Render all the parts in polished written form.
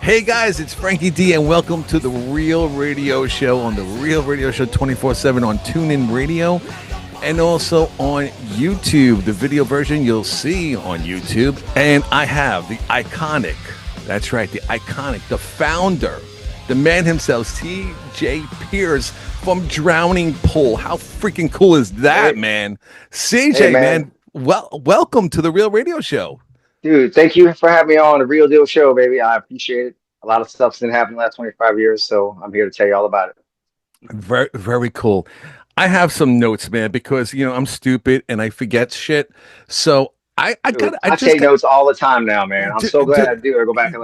Hey guys, it's Frankie D, and welcome to the Real Radio Show on the Real Radio Show 24/7 on TuneIn Radio and also on YouTube. The video version you'll see on YouTube. And I have the iconic, that's right, the iconic, the founder, the man himself, CJ Pierce from Drowning Pool. How freaking cool is that, man? CJ, Hey, man, man. welcome to the Real Radio Show. Dude, thank you for having me on the Real Deal Show, baby. I appreciate it. A lot of stuff's been happening the last 25 years, so I'm here to tell you all about it. Very, very cool. I have some notes, man, because I'm stupid and I forget shit. So Dude, I I just take got, notes all the time now, man. I'm d- so glad d- I do. I go back and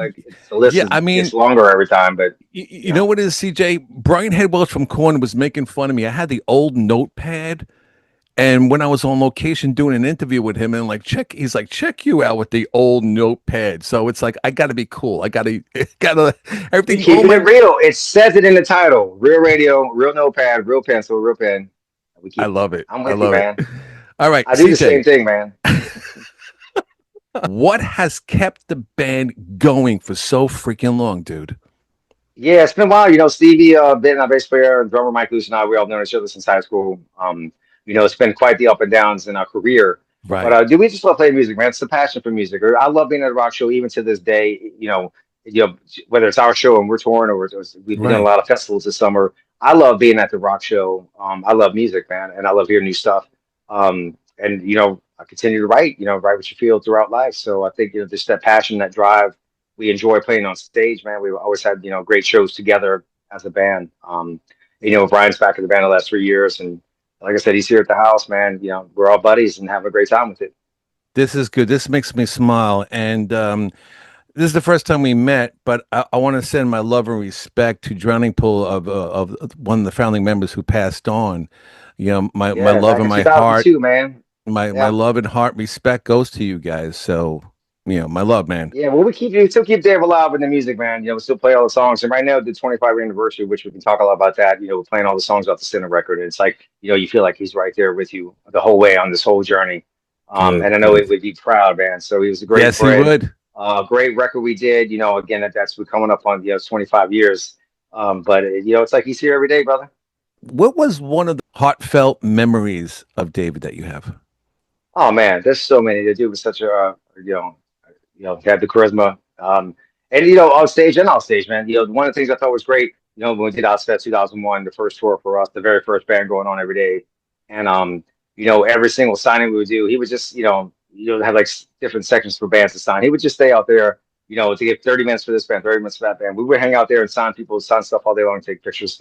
the list yeah. I gets mean, longer every time, but you know what it is, CJ? Brian Headwelch from Corn was making fun of me. I had the old notepad, and when I was on location doing an interview with him, and he's like, check you out with the old notepad. So it's like I got to be cool. I got to, gotta we everything. All keeping my, it real. It says it in the title. Real radio, real notepad, real pencil, real pen. We I keep love it. I'm I with you, love it. man. All right, I do the CJ. same thing, man. What has kept the band going for so freaking long, dude? Yeah, it's been a while. Stevie, been our bass player, drummer Mike Luce and I, we all known each other since high school. It's been quite the up and downs in our career. But Right, do we just love playing music, man? It's the passion for music. I love being at a rock show even to this day. Whether it's our show and we're touring or we've been doing a right. lot of festivals this summer. I love being at the rock show. I love music, man, and I love hearing new stuff. And I continue to write. Write what you feel throughout life. So I think just that passion, that drive we enjoy playing on stage, man. We've always had, great shows together as a band. Brian's back in the band the last 3 years, and like I said, he's here at the house, man. We're all buddies and having a great time with it. This is good. This makes me smile. And this is the first time we met, but I want to send my love and respect to Drowning Pool of one of the founding members who passed on. My Yeah, love back and in my heart, 2002, man. my Yeah. love and heart respect goes to you guys. So, my love, man. Yeah, well, we still keep Dave alive in the music, man. We still play all the songs. And right now, the 25 anniversary, which we can talk a lot about that. We're playing all the songs off the Center record. And it's like, you feel like he's right there with you the whole way on this whole journey. Good, And I know he good. would be proud, man. So he was a great Yes, he friend. would. Great record we did. Again, we're coming up on, 25 years. But it's like he's here every day, brother. What was one of the heartfelt memories of David that you have? Oh man, there's so many. The dude was such a, he had the charisma. And on stage and off stage, man. One of the things I thought was great, when we did Outset 2001, the first tour for us, the very first band going on every day, and every single signing we would do, he would just, have like different sections for bands to sign. He would just stay out there, to get 30 minutes for this band, 30 minutes for that band. We would hang out there and sign people, sign stuff all day long, take pictures.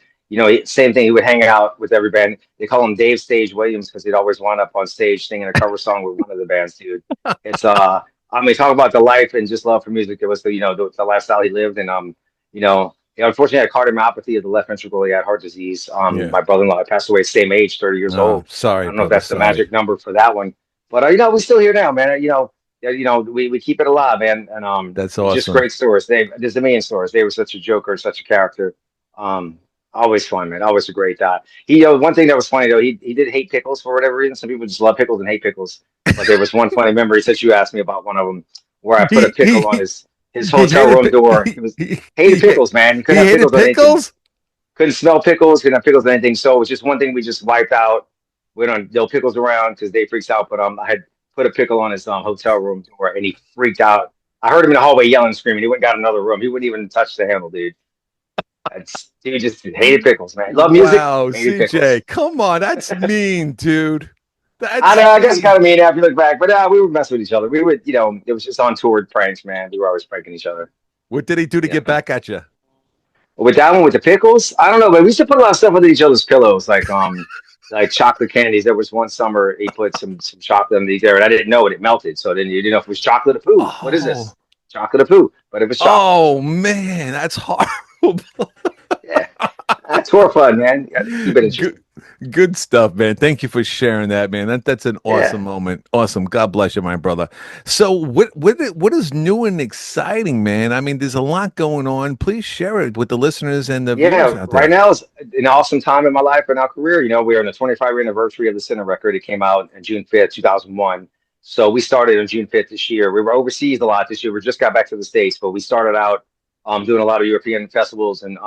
Same thing. He would hang out with every band. They call him Dave Stage Williams because he'd always wind up on stage singing a cover song with one of the bands, dude. It's I mean, talk about the life and just love for music. It was the lifestyle he lived, and unfortunately, he had cardiomyopathy of the left ventricle. He had heart disease. Yeah. My brother-in-law passed away, same age, 30 years No, old. I sorry, don't know if brother. that's the Sorry. magic number for that one, but we're still here now, man. We keep it alive, man, and That's it's just awesome. great stories. There's a million stories. They were such a joker, such a character. Um, Always fun, man. Always a great guy. One thing that was funny though, he did hate pickles for whatever reason. Some people just love pickles and hate pickles. But there was one funny memory since you asked me about one of them where I put a He pickle on his he hotel hated room door. It was hated he, pickles, man. You he couldn't have hated pickles on anything. pickles. Couldn't smell pickles. Couldn't have pickles on anything. So it was just one thing we just wiped out. We don't no pickles around because they freaks out. But I had put a pickle on his hotel room door and he freaked out. I heard him in the hallway yelling, screaming. He went and got another room. He wouldn't even touch the handle, dude. Dude just hated pickles, man. Love music, Wow, hated pickles. CJ, come on, that's mean, dude. I That's know, I guess mean. kind of mean after you look back, but we would mess with each other. We would, it was just on tour pranks, man. We were always pranking each other. What did he do to Yeah. get back at you? With that one with the pickles, I don't know, but we used to put a lot of stuff under each other's pillows, like chocolate candies. There was one summer he put some chocolate underneath there, and I didn't know it. It melted, so then you didn't know if it was chocolate or poo. What is Oh, this? Chocolate or poo? But it was chocolate. oh man, that's horrible. Yeah, that's tour fun, man. You gotta keep it interesting. Good, good stuff, man. Thank you for sharing that, man. That's an awesome Yeah. moment. Awesome. God bless you, my brother. So, what is new and exciting, man? I mean, there's a lot going on. Please share it with the listeners and the viewers Yeah, out right there. now is an awesome time in my life and our career. We are on the 25th anniversary of the Center record. It came out on June 5th, 2001. So we started on June 5th this year. We were overseas a lot this year. We just got back to the States, but we started out doing a lot of European festivals, and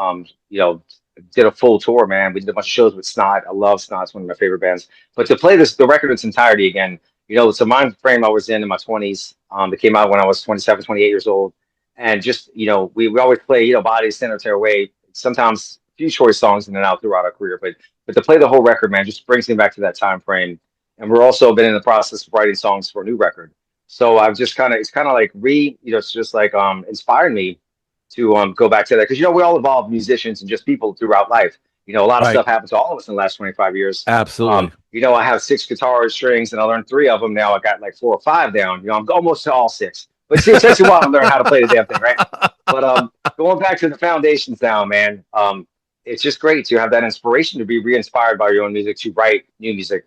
did a full tour, man. We did a bunch of shows with Snot. I love Snot; it's one of my favorite bands. But to play the record in its entirety again, it's a mind frame I was in my 20s. That came out when I was 27, 28 years old, and just we always play Bodies, Center, Tear Away. Sometimes a few choice songs in and out throughout our career, but to play the whole record, man, just brings me back to that time frame. And we're also been in the process of writing songs for a new record. So I've just it's kind of like it's just like inspired me to go back to that, because we all evolve, musicians and just people throughout life. A lot of Right. stuff happened to all of us in the last 25 years. Absolutely. I have 6 guitars, strings, and I learned 3 of them. Now I got like 4 or 5 down. I'm almost to all 6. But see, it takes a while to learn how to play the damn thing, right? But going back to the foundations now, man, it's just great to have that inspiration to be re-inspired by your own music, to write new music.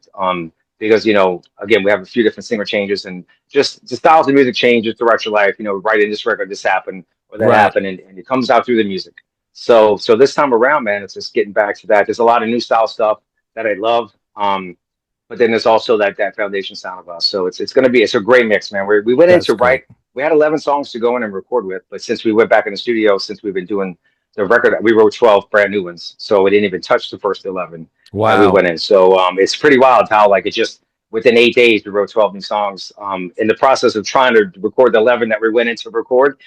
Because again, we have a few different singer changes, and just the styles of music changes throughout your life. Writing this record, this happened or that Right. happened, and it comes out through the music. So this time around, man, it's just getting back to that. There's a lot of new style stuff that I love. But then there's also that foundation sound of us. So it's a great mix, man. We went in That's to great. write. We had 11 songs to go in and record with, but since we went back in the studio, since we've been doing the record, we wrote 12 brand new ones. So we didn't even touch the first 11 that we Wow. went in. So it's pretty wild how like it just within 8 days we wrote 12 new songs. In the process of trying to record the 11 that we went in to record,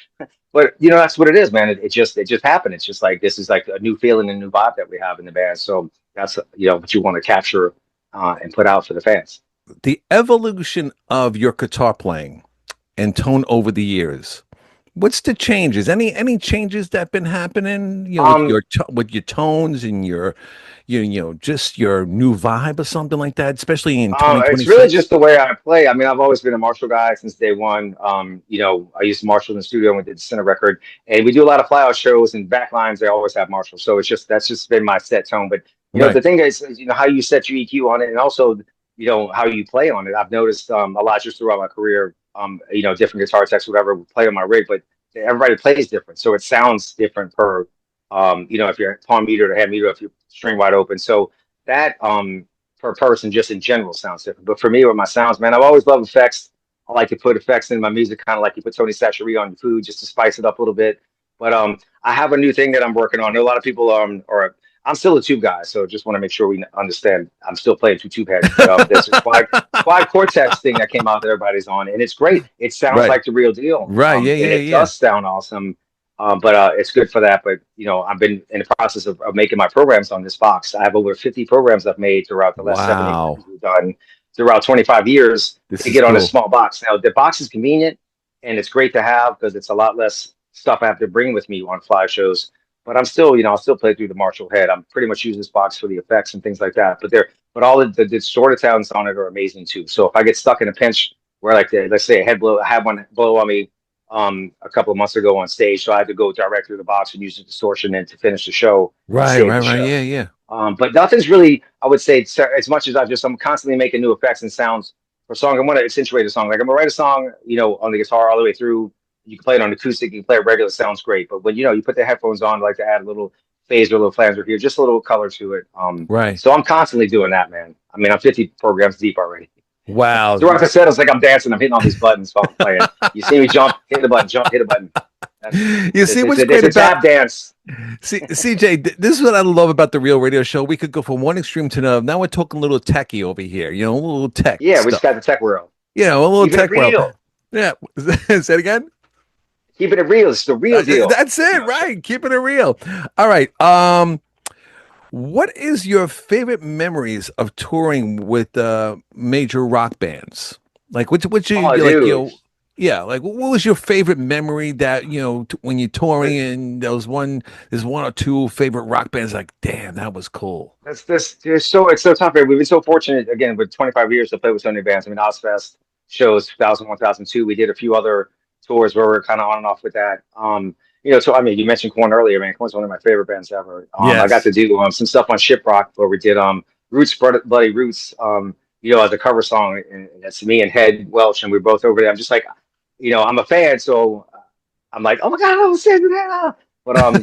but that's what it is, man. It just happened. It's just like this is like a new feeling and new vibe that we have in the band. So that's what you want to capture and put out for the fans. The evolution of your guitar playing and tone over the years. What's the changes? Any changes that been happening, with Um, with your tones and your just your new vibe or something like that, especially in it's really 2026? just the way I play. I mean, I've always been a Marshall guy since day one. I used Marshall in the studio when we did the Center record, and we do a lot of flyout shows and back lines. They always have Marshall, so that's just been my set tone. But Right. the thing is, how you set your EQ on it, and also how you play on it. I've noticed a lot just throughout my career. Different guitar techs, whatever, play on my rig, but everybody plays different, so it sounds different per. If you're palm muted or hand muted, if you're string wide open, so that per person just in general sounds different. But for me, with my sounds, man, I've always loved effects. I like to put effects in my music, kind of like you put Tony Sacheri on your food, just to spice it up a little bit. But I have a new thing that I'm working on. I know a lot of people are. I'm still a tube guy, so just want to make sure we understand. I'm still playing two tube heads, but there's a quad cortex thing that came out that everybody's on, and it's great. It sounds Right. like the real deal, Right. Yeah. and Yeah. it Yeah. does sound awesome. But it's good for that. But I've been in the process of making my programs on this box. I have over 50 programs I've made throughout the last 7, 8 Wow. records we've done throughout 25 years This to is get on a cool. small box. Now the box is convenient and it's great to have because it's a lot less stuff I have to bring with me on fly shows. But I'm still, I'll still play through the Marshall head. I'm pretty much use this box for the effects and things like that. But all the distorted sounds on it are amazing too. So if I get stuck in a pinch where let's say a head blow, I had one blow on me a couple of months ago on stage, so I had to go direct through the box and use the distortion and to finish the show and Right. save Right. the Right. show. Yeah. Yeah. But nothing's really, I would say, as much as I'm constantly making new effects and sounds for songs. I want to accentuate a song. Like I'm gonna write a song, on the guitar all the way through. You can play it on acoustic, you can play it regular, sounds great. But when you put the headphones on, like to add a little phase or a little flanger here, just a little color to it. Right. So I'm constantly doing that, man. I mean, I'm 50 programs deep already. Wow. Throughout the set, it's like I'm dancing. I'm hitting all these buttons while I'm playing. You see me jump, hit the button, jump, hit a button. That's You see what's it's great a about tap dance. CJ, this is what I love about the Real Radio Show. We could go from one extreme to another. Now we're talking a little techie over here, a little tech Yeah, we just got stuff. the tech world. A little Keeping it tech world. real. Yeah. Say it again. Keeping it real. It's the real deal. That's it, right? Keeping it real. All right. What is your favorite memories of touring with major rock bands? Like, what you Oh, like? dude. Yeah. Like, what was your favorite memory that when you're touring and there's one or two favorite rock bands? Like, damn, that was cool. That's this. It's so tough. We've been so fortunate again with 25 years to play with so many bands. I mean, Ozfest shows 2001, 2002. We did a few other tours where we're kind of on and off with that. So I mean, you mentioned Korn earlier, man. Korn's one of my favorite bands ever. I got Yes. to do some stuff on Shiprock where we did Roots, Bloody Roots. As a cover song, and that's me and Head Welch, and we're both over there. I'm just like, I'm a fan, so I'm like, oh my god, I was saying that. But at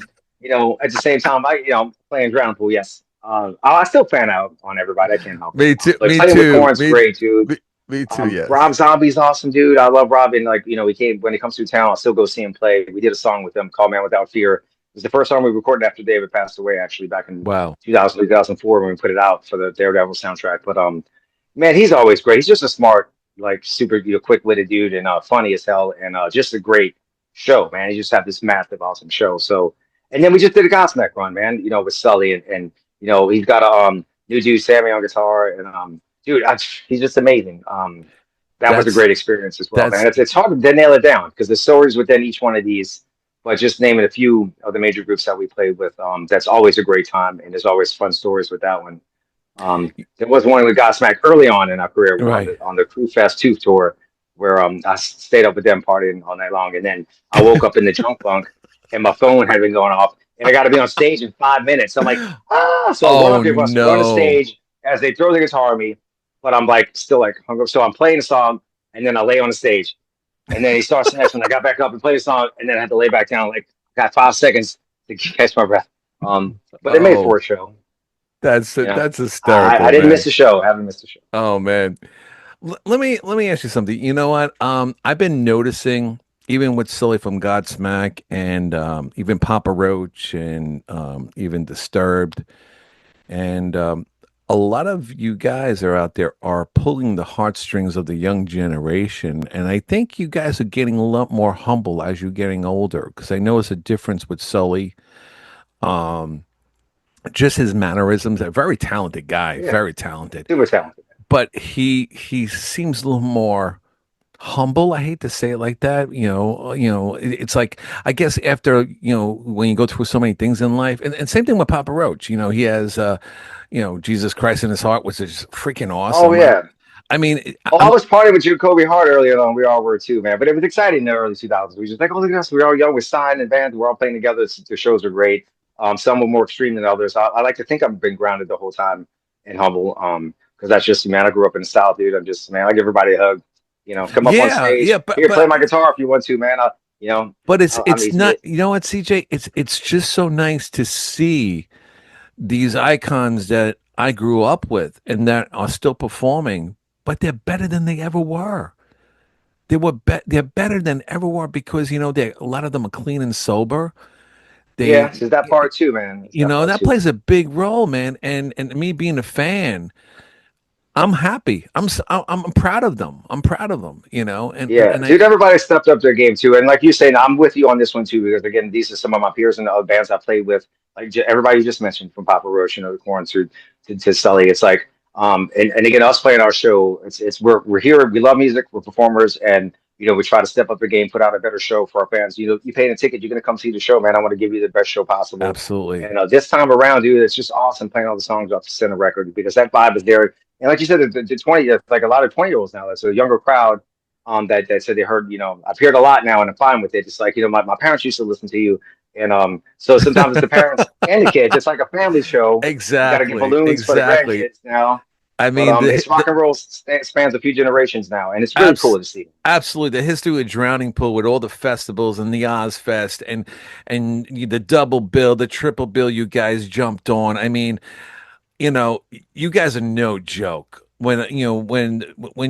the same time, I'm playing ground pool. Yes, I still fan out on everybody. I can't help it. Me too. But Me playing with too. Korn's great, dude. Me too. Rob Yes. Zombie's awesome, dude. I love Rob. And like, he came when he comes through town, I'll still go see him play. We did a song with him called Man Without Fear. It was the first song we recorded after David passed away, actually, back in Wow. 2000, 2004 when we put it out for the Daredevil soundtrack. But man, he's always great. He's just a smart, like super, quick-witted dude and funny as hell and just a great show, man. He just had this massive, awesome show. So, and then we just did a Godsmack run, man. With Sully and he's got a new dude Sammy on guitar and dude, he's just amazing. That was a That's great experience as well, man. that's It's hard to nail it down because the stories within each one of these, but just naming a few of the major groups that we played with, that's always a great time, and there's always fun stories with that one. There was one with Godsmack early on in our career on right. the Crew Fest 2 tour, where I stayed up with them partying all night long, and then I woke up in the junk bunk, and my phone had been going off, and I got to be on stage in 5 minutes. So I'm like, so one Oh of the us run the no. stage as they throw the guitar at me, but I'm like still like hung up. So I'm playing a song, and then I lay on the stage, and then he starts the next one. I got back up and played a song, and then I had to lay back down. Like got 5 seconds to catch my breath. But they made it Oh, for a show. that's You know, that's I hysterical, didn't miss man. the show. I haven't missed the show. Oh man. Let me ask you something. You know what? I've been noticing even with Silly from Godsmack and even Papa Roach and even Disturbed and a lot of you guys are out there are pulling the heartstrings of the young generation, and I think you guys are getting a lot more humble as you're getting older. Because I notice a difference with Sully. Um, just his mannerisms. A very talented guy, Yeah, very talented, super talented. but he seems a little more humble. I hate to say it like that. It's like I guess after when you go through so many things in life, and same thing with Papa Roach. He has Jesus Christ in his heart, which is freaking Oh awesome. yeah. I mean, Oh, I I'm was partying with you, Kobe Hart earlier on. We all were too, man. But it was exciting in the early 2000s. We were just like, oh, look at us. We were all young. We're signed in bands. We're all playing together. The shows were great. Some were more extreme than others. I like to think I've been grounded the whole time and humble. Because that's just, man, I grew up in the South, dude. I'm just, man, I give everybody a hug. Come up on yeah, stage. yeah, Here, play my guitar if you want to, man. but it's I'm it's easy. not. You know what, CJ? It's just so nice to see these icons that I grew up with and that are still performing, but they're better than they ever were. They're better than ever were because they a lot of them are clean and sober. Yeah, They it's that part too, man. It's that part that too. plays a big role, man. And me being a fan, I'm happy. I'm proud of them. I'm proud of them. Yeah, And dude, I everybody stepped up their game too. And like you say, I'm with you on this one too, because again, these are some of my peers and the other bands I played with. Like everybody you just mentioned, from Papa Roach, the Corn to Sully. It's like, and again, us playing our show, it's we're here, we love music, we're performers, and we try to step up the game, put out a better show for our fans. You paying a ticket, you're gonna come see the show, man. I want to give you the best show possible. absolutely. And this time around, dude, it's just awesome playing all the songs off the center record because that vibe is there. And like you said, the 20, it's like a lot of 20-year-olds now. That's a younger crowd that said they heard, I've heard a lot now and I'm fine with it. It's like, my parents used to listen to you. And so sometimes it's the parents and the kids. It's like a family show. You got to get Exactly. balloons for the Exactly. grandkids now. I But mean, it's rock and roll spans a few generations now. And it's really cool abs- to see. absolutely the history of Drowning Pool with all the festivals and the Ozfest and the double bill, the triple bill you guys jumped on. I mean, you know, you guys are no joke. When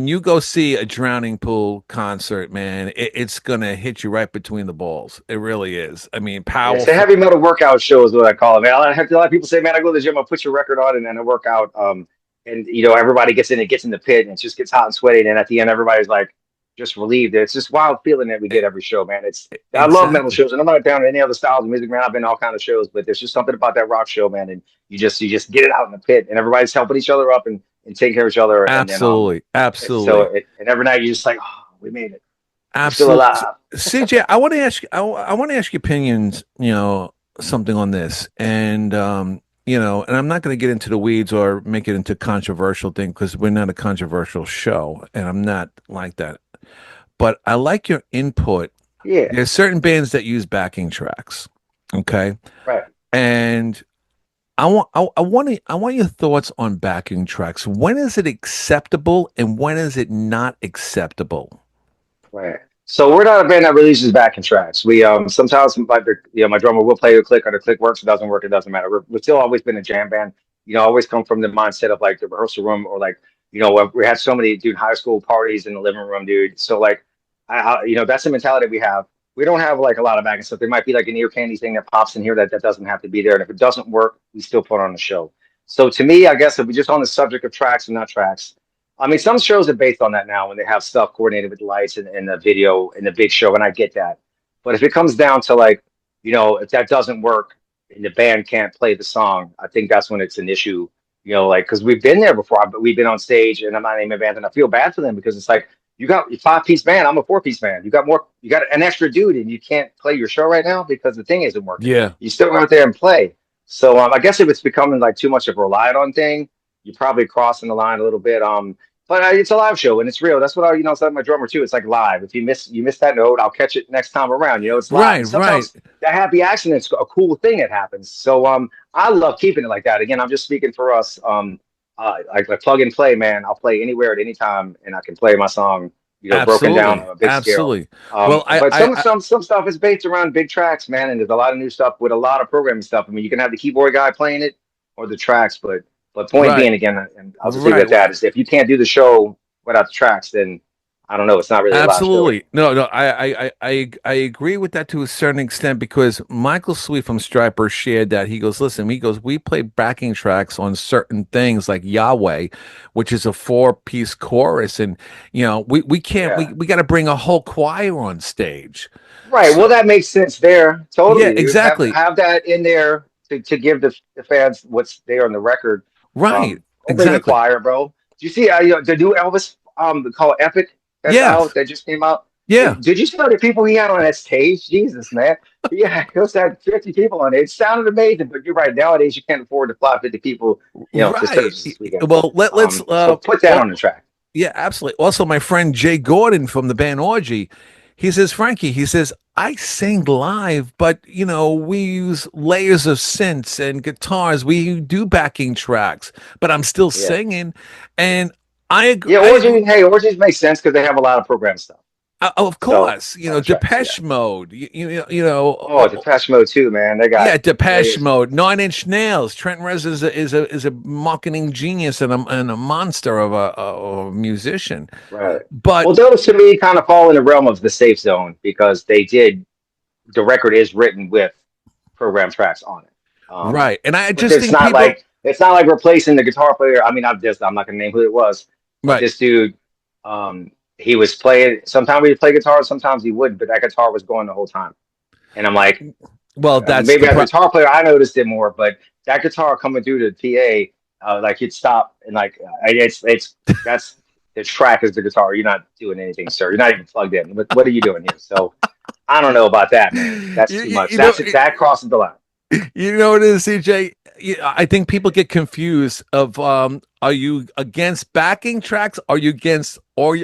you go see a Drowning Pool concert, man, it's gonna hit you right between the balls. It really is. I mean, Yeah, it's a powerful. heavy metal workout show is what I call it, man. A lot of people say, man, I go to the gym, I put your record on and then I work out. And everybody gets in the pit and it just gets hot and sweaty. And at the end, everybody's like just relieved. It's just wild feeling that we E- get every show, man. I love metal Exactly. shows and I'm not down to any other styles of music, man. I've been to all kind of shows, but there's just something about that rock show, man. And you just get it out in the pit and everybody's helping each other up and taking care of each other. And then Absolutely. Absolutely. and every night you're just like, oh, we made it. We're still Absolutely. alive. CJ, I want to ask you, I want to ask your opinions, something on this. And I'm not going to get into the weeds or make it into controversial thing because we're not a controversial show and I'm not like that. But I like your input. Yeah, There's certain bands that use backing tracks. Okay. right. And I want your thoughts on backing tracks. When is it acceptable and when is it not acceptable? Right. So we're not a band that releases backing tracks. We sometimes like my drummer will play a click or the click works, it doesn't work, it doesn't matter. We've still always been a jam band. Always come from the mindset of like the rehearsal room or like you know, we had so many, dude, high school parties in the living room, dude. So like, you know, that's the mentality we have. We don't have like a lot of back and stuff. There might be like an ear candy thing that pops in here that doesn't have to be there. And if it doesn't work, we still put on the show. So to me, I guess if we just on the subject of tracks and not tracks, I mean, some shows are based on that now when they have stuff coordinated with the lights and the video and the big show, and I get that. But if it comes down to like, you know, if that doesn't work and the band can't play the song, I think that's when it's an issue. You know, like because we've been there before, but we've been on stage, and I'm not naming bands, and I feel bad for them because it's like you got a 5-piece band, I'm a 4-piece band. You got an extra dude, and you can't play your show right now because the thing isn't working. Yeah. You still go out there and play. So I guess if it's becoming like too much of a relied on thing, you're probably crossing the line a little bit. But it's a live show and it's real. That's what I, you know, it's like my drummer too. It's like live. If you miss that note, I'll catch it next time around. You know, it's live. Right. And Right. sometimes that happy accident's a cool thing that happens. So I love keeping it like that. Again, I'm just speaking for us. Like plug and play, man. I'll play anywhere at any time, and I can play my song, you know, broken down Absolutely. on a big scale. Absolutely. Well, But some stuff is based around big tracks, man, and there's a lot of new stuff with a lot of programming stuff. I mean, you can have the keyboard guy playing it or the tracks, but point right. being again, and I'll just leave it Right. at that, is if you can't do the show without the tracks, then I don't know. It's not really a live show Absolutely. anymore. No, no, I agree with that to a certain extent because Michael Sweet from Striper shared that. He goes, listen, he goes, we play backing tracks on certain things like Yahweh, which is a 4-piece chorus. And, you know, we can't, Yeah. we got to bring a whole choir on stage. Right. Well, So, that makes sense there. yeah, Totally, dude. exactly. Have that in there to give the fans what's there on the record. Right. Don't bring the Exactly. choir, bro. Do you see you know, the new Elvis called Epic that's out Yes. that just came out? Yeah. Did you see the people he had on that stage? Jesus, man. Yeah, he also had 50 people on it. It sounded amazing, but you're right. Nowadays, you can't afford to fly 50 people, you know, to Right. stages this weekend. Well, let's, So put that on the track. yeah, absolutely. Also, my friend Jay Gordon from the band Orgy, he says, Frankie, he says, I sing live, but you know, we use layers of synths and guitars. We do backing tracks, but I'm still Yeah. singing. And I agree. Yeah, Orgies, hey, Orgies make sense because they have a lot of program stuff. Of So course, you on know, the tracks, yeah. Depeche Mode, you know, Oh, Depeche Mode too, man. They got yeah, Depeche layers. Mode, Nine Inch Nails. Trent Reznor is a marketing genius and a monster of a musician. Right. But Well, those to me kind of fall in the realm of the safe zone because the record is written with program tracks on it. right, and I But just think people, it's not like replacing the guitar player. I mean, I'm not gonna name who it was, but right, this dude, he was playing. Sometimes he'd play guitar, sometimes he wouldn't, but that guitar was going the whole time. And I'm like, well, that's maybe the as a guitar player, I noticed it more, but that guitar coming through the PA, like you'd stop and like it's that's the track is the guitar. You're not doing anything, sir. You're not even plugged in. What are you doing here? So I don't know about that, man. That's you, too you, much. you know, That crosses the line. you know what it is, CJ. I think people get confused of are you against backing tracks? Are you against or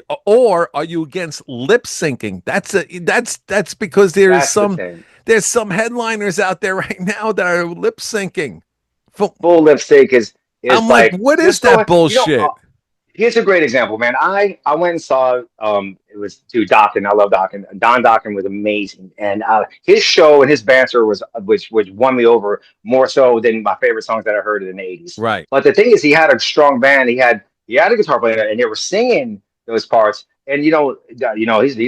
are you against lip syncing? That's because That's the thing. there's some headliners out there right now that are lip syncing. Full lip sync is I'm like, like what is just that going. You know, bullshit? here's a great example, man. I went and saw it was dude Dokken. I love Dokken. Don Dokken was amazing, and his show and his banter was which won me over more so than my favorite songs that I heard in the '80s. Right, But the thing is, he had a strong band. He had a guitar player, and they were singing those parts. And he's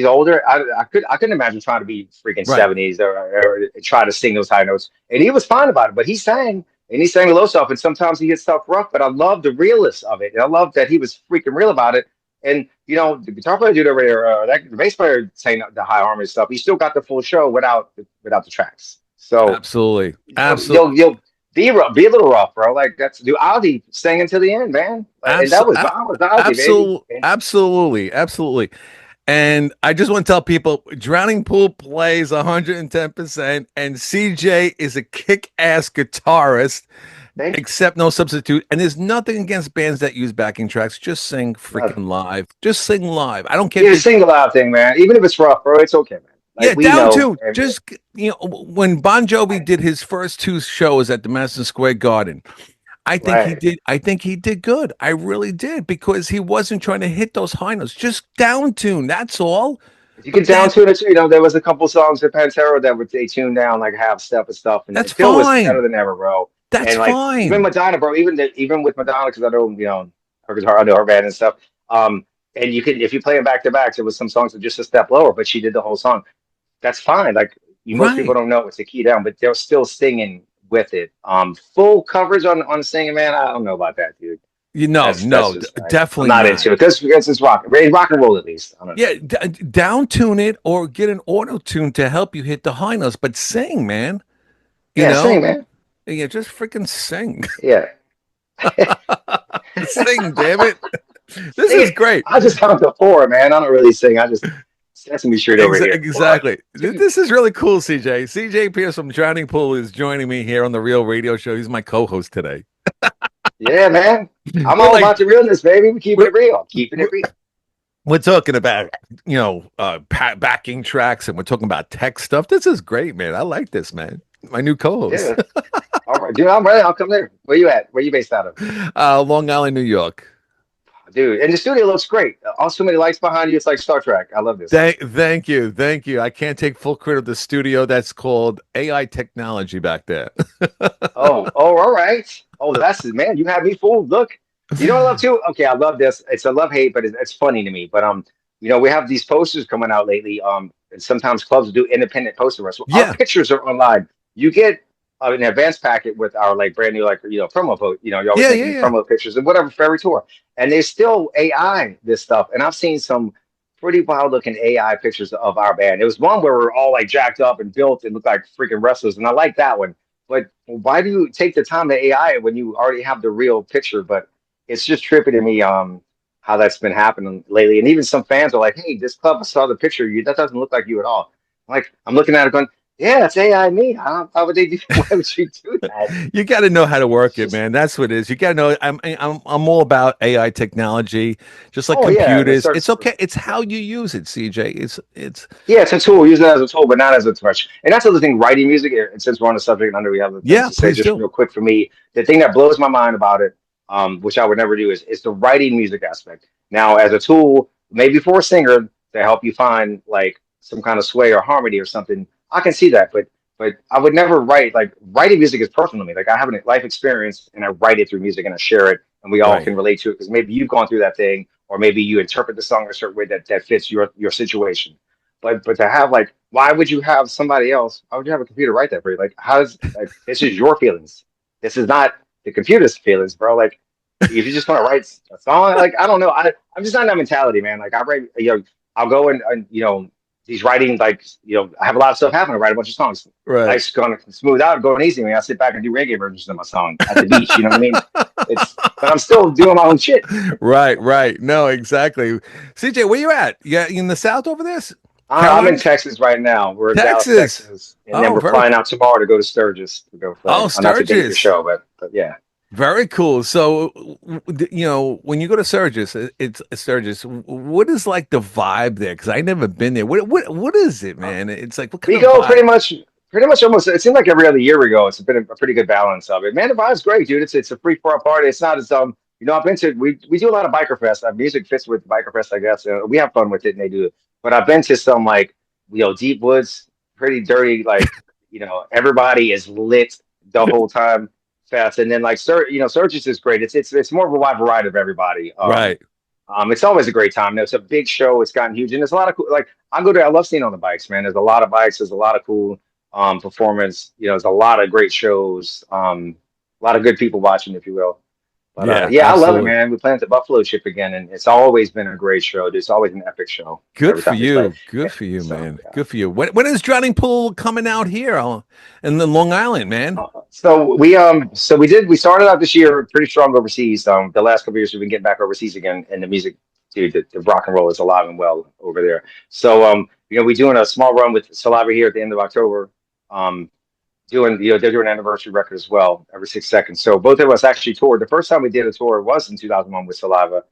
older. I couldn't imagine trying to be freaking right. 70s or try to sing those high notes. And he was fine about it, but he sang. And he sang low stuff, and sometimes he gets stuff rough, but I love the realness of it. And I love that he was freaking real about it. And the guitar player did over there, the bass player sang the high harmony stuff. He still got the full show without the tracks. So Absolutely, absolutely, you'll be a little rough, bro. Like that's dude, Ozzy sang until the end, man. And that was Ozzy, baby. absolutely, absolutely. And I just want to tell people Drowning Pool plays 110%, and CJ is a kick ass guitarist, Thank you. except no substitute. And there's nothing against bands that use backing tracks. Just sing Nothing. freaking live. Just sing live. I don't care Yeah, if the it's, single out thing, man. Even if it's rough, bro, it's okay, man. yeah, Like we down know. to just, when Bon Jovi did his first 2 shows at the Madison Square Garden. Right. I think he did good. I really did because he wasn't trying to hit those high notes. Just down tune. That's all. If you But get down then to it, there was a couple songs at Pantera that they tuned down like half step and stuff, and that's it still was better fine. than ever, bro. That's And like even fine. Madonna, bro, even with Madonna, because I know her guitar under her band and stuff. And you could, if you play them back to back, there was some songs that were just a step lower, but she did the whole song. That's fine. Like most people Right. don't know it's a key down, but they're still singing with it. Full coverage on singing, man. I don't know about that, dude. You know, That's no, just I'm definitely not not. into it because it's rock and roll at least. I don't know. Yeah, down tune it or get an auto tune to help you hit the high notes, but sing, man. You Yeah, sing, know, man. yeah, just freaking sing. Yeah. Sing, damn it. This is Sing. great. I just count to four, man. I don't really sing. I just Sesame Street over here. One, Exactly. two. This is really cool, CJ. CJ Pierce from Drowning Pool is joining me here on the Real Radio Show. He's my co-host today. Yeah, man. I'm We're all like about the realness, baby. We keeping we're, it real. Keeping it real. we're talking about, backing tracks, and we're talking about tech stuff. This is great, man. I like this, man. My new co-host. Yeah. All right, dude. I'm ready. I'll come there. Where you at? Where you based out of? Long Island, New York. Dude, and the studio looks great. Also, many lights behind you. It's like Star Trek. I love this. Thank you. Thank you. I can't take full credit of the studio. That's called AI technology back there. Oh, all right. Oh, that's it, man. You have me fooled. Look, you know what I love too? Okay, I love this. It's a love hate, but it's funny to me. But we have these posters coming out lately. And sometimes clubs do independent poster runs. So our Yeah. pictures are online. You get an advance packet with our like brand new promo vote. You're always Yeah, making yeah, these yeah. promo pictures and whatever for every tour. And there's still AI this stuff. And I've seen some pretty wild looking AI pictures of our band. It was one where we're all like jacked up and built and looked like freaking wrestlers, and I like that one. But why do you take the time to AI it when you already have the real picture? But it's just trippy to me how that's been happening lately. And even some fans are like, "Hey, this club, I saw the picture of you. That doesn't look like you at all." I'm looking at it going, "Yeah, it's AI me. How would they do? Why would you do that?" You got to know how to It's work it, just, man. That's what it is. You got to know. I'm all about AI technology, just like oh yeah, and it computers. It's starts. okay. It's how you use it, CJ. It's Yeah, it's a tool. Use it as a tool, but not as a crutch. And that's the other thing, writing music. And since we're on the subject, and I know we have other things yeah. to say, Please just do. real quick for me, the thing that blows my mind about it, which I would never do, is the writing music aspect. Now, as a tool, maybe for a singer to help you find like some kind of sway or harmony or something, I can see that. But I would never write like writing music is personal to me. Like I have a life experience and I write it through music and I share it, and we all Right. can relate to it because maybe you've gone through that thing, or maybe you interpret the song a certain way that fits your situation. But to have like, why would you have somebody else? Why would you have a computer write that for you? Like, how's like this is your feelings. This is not the computer's feelings, bro. Like, if you just want to write a song, like I don't know, I'm just not in that mentality, man. Like I write, I'll go and these writing like I have a lot of stuff happen. I write a bunch of songs. Right. Life's going smooth out, going easy. I mean, I sit back and do reggae versions of my song at the beach. You know what I mean? But I'm still doing my own shit. Right. Right. No, exactly. CJ, where you at? Yeah, in the South over this? I'm in Carolinas? Texas right now. We're in Dallas, Texas. Texas, and then Oh, we're very flying cool. out tomorrow to go to Sturgis to go Oh, play. Not to date your Sturgis. show, but yeah. Very cool. So, when you go to Sturgis, it's Sturgis. What is like the vibe there? Because I never been there. What is it, man? It's like what kind We of go vibe? pretty much almost. It seemed like every other year we go. It's been a pretty good balance of it. Man, the vibe's great, dude. It's a free for all party. It's not as I've been to. We do a lot of biker fest. Our music fits with biker fest, I guess. We have fun with it, and they do it. But I've been to some like deep woods, pretty dirty. Like everybody is lit the whole time fest, and then like Surges is great. It's more of a wide variety of everybody. Right. It's always a great time. It's a big show. It's gotten huge, and there's a lot of cool. Like I love seeing on the bikes, man. There's a lot of bikes. There's a lot of cool performance. There's a lot of great shows. A lot of good people watching, if you will. But Yeah, yeah, I love it, absolutely. man. We plan to Buffalo ship again, and it's always been a great show. It's always an epic show Good every for time we play. you. Good for you, So man. yeah. Good for you. When is Drowning Pool coming out here in the Long Island, man? So we started out this year pretty strong overseas. The last couple of years we've been getting back overseas again, and the music, dude, the rock and roll is alive and well over there. So we're doing a small run with Saliva here at the end of October. Um, they're doing an anniversary record as well every 6 seconds. So both of us actually toured. The first time we did a tour was in 2001 with Saliva.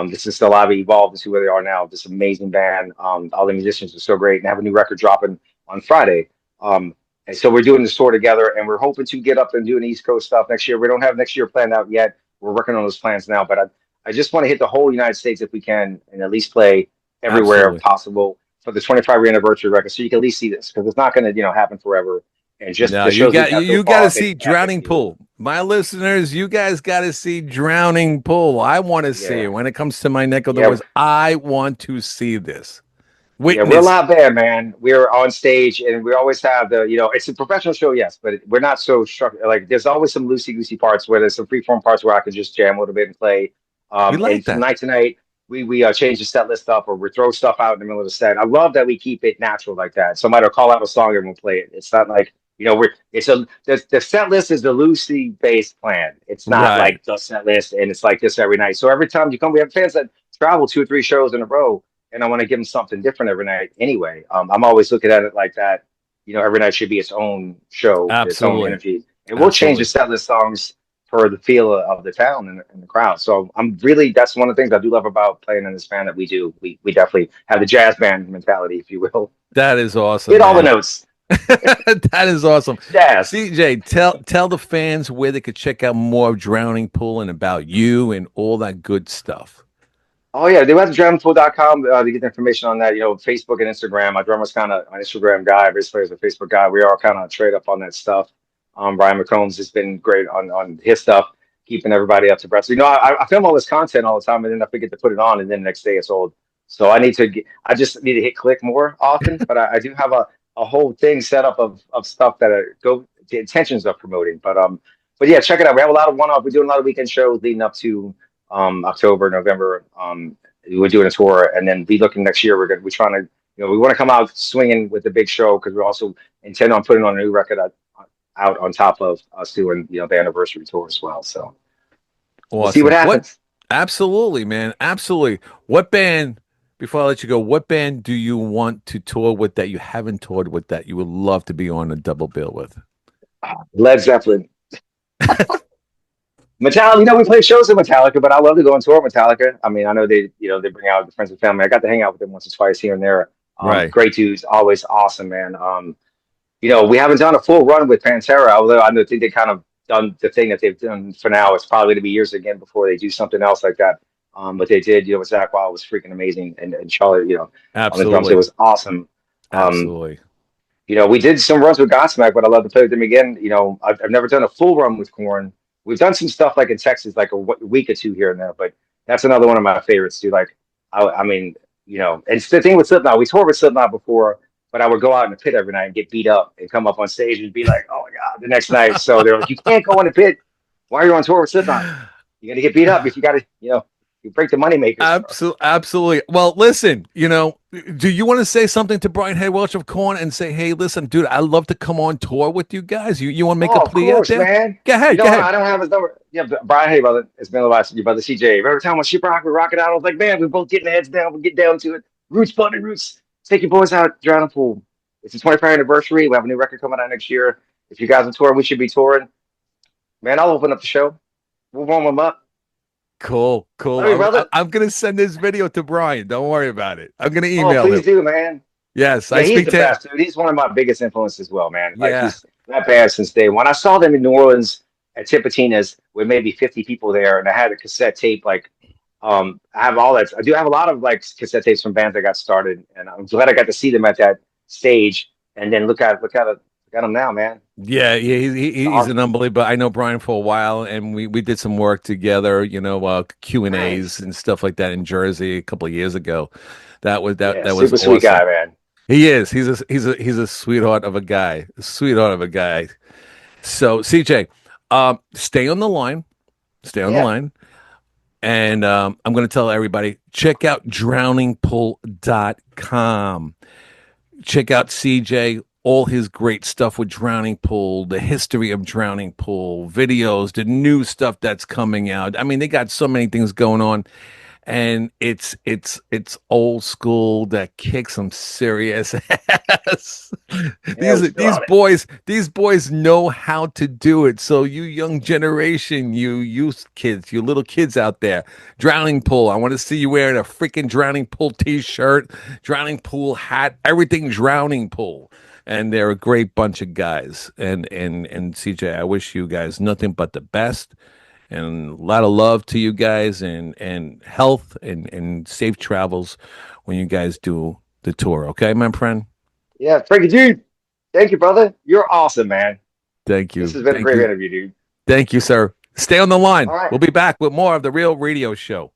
This is Saliva evolved into where they are now. This amazing band. All the musicians are so great and have a new record dropping on Friday. And so we're doing this tour together, and we're hoping to get up and do an East Coast stuff next year. We don't have next year planned out yet. We're working on those plans now, but I just want to hit the whole United States if we can, and at least play everywhere Absolutely. possible for the 25 year anniversary record, so you can at least see this because it's not going to happen forever. And just No, the shows we've had so you got far to have been see epic, Drowning dude. Pool. My listeners, you guys got to see Drowning Pool. I want to see it. Yeah, When it comes to my neck of the yeah, woods, I want to see this. yeah. We're a Witness. lot band, man. We're on stage, and we always have it's a professional show, yes, but we're not so structured. Like, there's always some loosey goosey parts where there's some freeform parts where I can just jam a little bit and play. We And like from that. night to night, we change the set list up, or we throw stuff out in the middle of the set. I love that we keep it natural like that. Somebody will call out a song and we'll play it. It's not like, we're it's a the set list is the loosely based plan. It's not Right. like the set list and it's like this every night. So every time you come, we have fans that travel 2 or 3 shows in a row, and I want to give them something different every night anyway. I'm always looking at it like that. Every night should be its own show, its own Absolutely. energy, and we'll change the Absolutely. set list songs for the feel of the town and the crowd. So I'm really, that's one of the things I do love about playing in this band that we do. We definitely have the jazz band mentality, if you will. That is awesome, Hit all the man. notes. That is awesome. Jazz. CJ, tell the fans where they could check out more of Drowning Pool and about you and all that good stuff. Oh yeah, they went to drumpool.com to get the information on that. Facebook and Instagram. My drummer's kind of an Instagram guy. Bass player's a Facebook guy. We are kind of trade up on that stuff. Brian McCombs has been great on his stuff, keeping everybody up to breath. So, I film all this content all the time, and then I forget to put it on, and then the next day it's old. So I just need to hit click more often. But I do have a whole thing set up of stuff that go the intentions of promoting. But yeah, check it out. We have a lot of one off. We're doing a lot of weekend shows leading up to October, November. We're doing a tour, and then be looking next year. We're trying to, we want to come out swinging with the big show, because we also intend on putting on a new record out on top of us doing, the anniversary tour as well. So we'll see what Awesome. What? happens. Absolutely, man. Absolutely. What band, before I let you go, what band do you want to tour with that you haven't toured with that you would love to be on a double bill with? Led Zeppelin. Metallica, we play shows with Metallica, but I love to go on tour with Metallica. I mean, I know they bring out the friends and family. I got to hang out with them once or twice here and there. Right. Great dudes, always awesome, man. We haven't done a full run with Pantera, although I think they kind of done the thing that they've done for now. It's probably going to be years again before they do something else like that. But they did, with Zach Wild was freaking amazing, and Charlie, on the drums, it Absolutely. was awesome. Um, Absolutely. we did some runs with Godsmack, but I love to play with them again. I've never done a full run with Korn. We've done some stuff like in Texas, like a week or two here and there, but that's another one of my favorites, too. Like, I mean, and it's the thing with Slipknot, we toured with Slipknot before, but I would go out in the pit every night and get beat up and come up on stage and be like, oh my God, the next night. So they're like, you can't go in the pit. Why are you on tour with Slipknot? You're going to get beat up if you got to, you break the money makers. Absolutely. Well, listen, do you want to say something to Brian Hay Welch of Korn and say, hey, listen, dude, I'd love to come on tour with you guys. You want to make a Oh, of plea out course, there? man. Go ahead. Go I ahead. don't have his number. Yeah, but Brian, hey, brother, it's been a while since your brother CJ. Every time when Sheeprock would rock it out, I was like, man, we're both getting the heads down. We'll get down to it. Roots, funded roots. Take your boys out, Drowning Pool. It's the 25th anniversary. We have a new record coming out next year. If you guys are touring, we should be touring. Man, I'll open up the show. We'll warm them up. Cool. Cool. Love you, brother. I'm going to send this video to Brian. Don't worry about it. I'm going to Oh, email please him. do, man. Yes. Yeah, I he's speak the to him. best, dude. He's one of my biggest influences as well, man. Like, Yeah. he's that bad since day one. I saw them in New Orleans at Tipitina's with maybe 50 people there, and I had a cassette tape. Like, I have all that. I do have a lot of like cassette tapes from bands that got started, and I'm glad I got to see them at that stage. And then look at him now, man. Yeah, It's he's an awesome. unbelievable. I know Brian for a while, and we did some work together. Q and A's Nice. and stuff like that in Jersey a couple of years ago. Yeah, That was super sweet awesome. guy, man. He is. He's a sweetheart of a guy. A sweetheart of a guy. So CJ, stay on the line. Stay on the Yeah. line. And I'm going to tell everybody check out drowningpool.com. Check out CJ, all his great stuff with Drowning Pool, the history of Drowning Pool, videos, the new stuff that's coming out. I mean, they got so many things going on, and it's old school that kicks some serious ass. Yeah, we're still on it. These boys know how to do it. So you young generation, you youth kids, you little kids out there, Drowning Pool. I want to see you wearing a freaking Drowning Pool t-shirt, Drowning Pool hat, everything Drowning Pool. And they're a great bunch of guys. And CJ, I wish you guys nothing but the best and a lot of love to you guys and health and safe travels when you guys do the tour. Okay, my friend? Yeah, Frankie, dude. Thank you, brother. You're awesome, man. Thank This you. has been a Thank great you. interview, dude. Thank you, sir. Stay on the line. All right. We'll be back with more of the Real Radio Show.